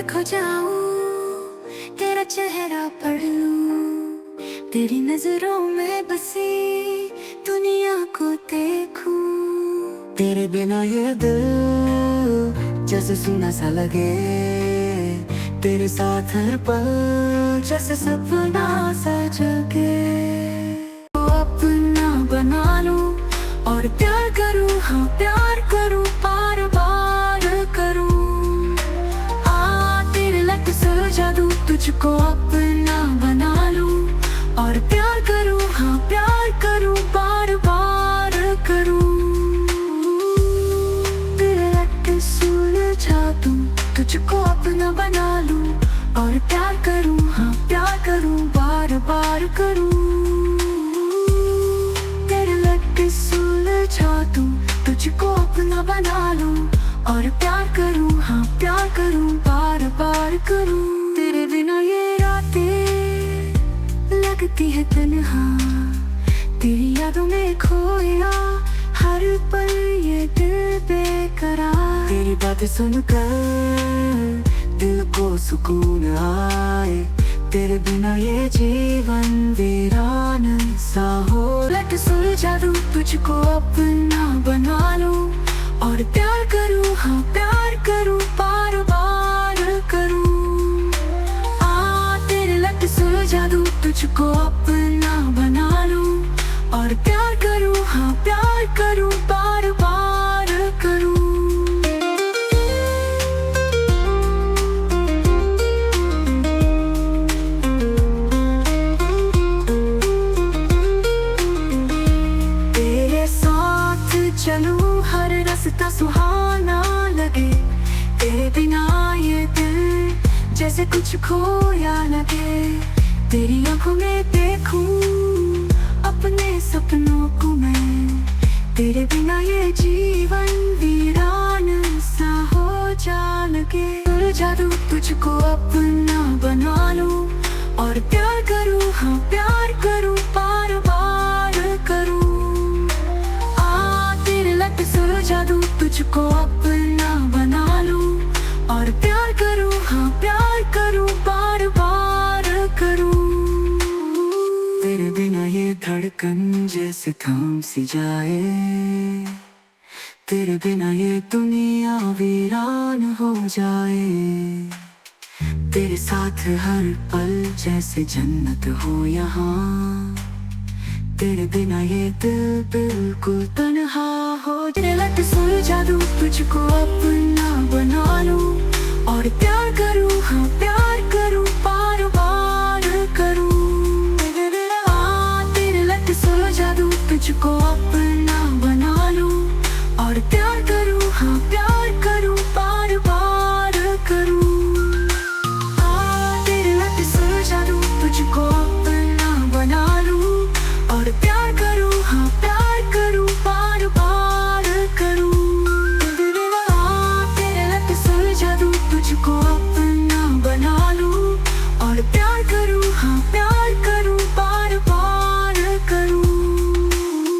खो जाऊं, तेरा चेहरा पढ़ लूं, तेरी नजरों में बसी दुनिया को देखूं। तेरे बिना ये दिल जैसे सुना सा लगे, तेरे साथ हर पल जैसे सपना सा जगे। तो अपना बना लूं और प्यार करूं, हाँ प्यार करूं, बार बार करूं। तेरे लट सजा दूं, तुझको अपना बना लूं और प्यार करूं, हाँ प्यार करूं, बार बार करूं। तेरे लट सुलझा दूं, तुझको अपना बना लूं और प्यार करूं, हाँ प्यार करूं, बार बार करूं। तेरे लट सुलझा दूं, तुझको अपना बना लूं और प्यार करूं, हाँ प्यार करूं, बार बार करूं। तेरे बिना ये रातें लगती है तन्हा, तेरी यादों में खोया हर पल ये दिल बेकरार। तेरी बातें सुनकर दिल को सुकून आए, तेरे बिना ये जीवन वीरान सा हो। लट सुलझा दूं, तुझको अपना बना लूं और प्यार करूं, हाँ प्यार करूं, बार बार करूं। तेरे लट सुलझा दूं, तुझको अपना बना लूं और प्यार करूं, हाँ प्यार करूं, बार बार करूं। तेरे साथ चलूं, हर रास्ता सुहाना लगे, तेरे बिना ये दिल जैसे कुछ खोया लगे। तेरी आंखों में देखूं अपने सपनों को मैं, तेरे बिना ये जीवन वीरान सा हो जा लगे। सुलझा दूं, तुझको अपना बना लूं और प्यार करूं, हाँ प्यार करूं, बार बार करूं। तेरे लट सुलझा दूं, तुझको अपना बना लूं और प्यार करूं, हाँ प्यार करूं, बार बार करूं। तेरे बिना ये धड़कन जैसे थम सी जाए, तेरे बिना ये दुनिया वीरान हो जाए। तेरे साथ हर पल जैसे जन्नत हो यहाँ, तेरे बिना ये दिल बिल्कुल तन्हा हो। तेरे लट सुलझा दूं, तुझको अपना बना लूं और प्यार करूं, हाँ प्यार करूं, बार बार करूं। तेरे लट सुलझा दूं, तुझको अपना बना लूं और प्यार करूं, हाँ प्यार करूं, बार बार करूं। तेरे लट सुलझा दूं, तुझको अपना बना लूं और प्यार करूं, हाँ प्यार करूं, बार बार करूं। तेरे लट सुलझा दूं, तुझको अपना बना लूं और प्यार करूं, हाँ प्यार करूं, बार बार करूं।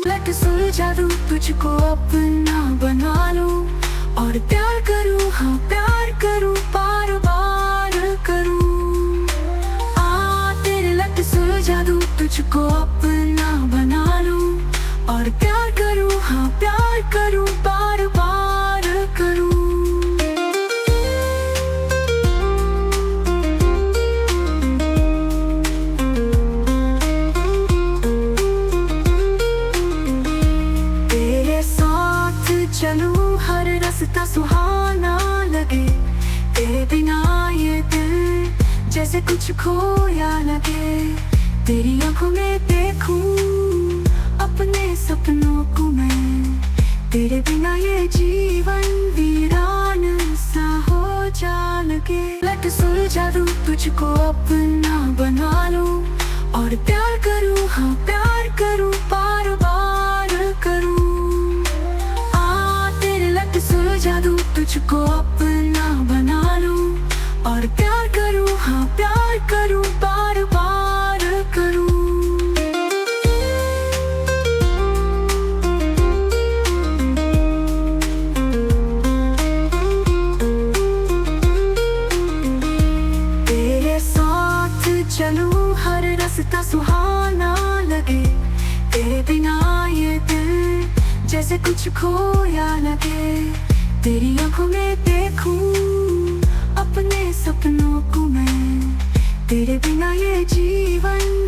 लट सुलझा दूं, तुझको अपना बना लूं और प्यार करूं, हाँ प्यार करूं, बार बार करूं। तेरे लट सुलझा दूं, तुझको अपना बना लूं और प्यार करूं, हाँ प्यार करूं, बार बार करूं। तेरे साथ चलूं, हर रास्ता सुहाना लगे, तेरे बिना ये दिल जैसे कुछ खोया लगे। तेरी आंखों में देखूं अपने सपनों को मैं, तेरे बिना ये जीवन वीरान सा हो जा लगे। लट सुलझा दूं, तुझको अपना बना लूं और प्यार करूं, हाँ प्यार करूं, बार बार करूं। तेरे लट सुलझा दूं, तुझको अपना बना लूं और प्यार करूं, हाँ प्यार करूं, बार बार करूं। रास्ता सुहाना लगे, तेरे बिना ये दिल जैसे कुछ खोया लगे। तेरी आंखों में देखूं अपने सपनों को मैं, तेरे बिना ये जीवन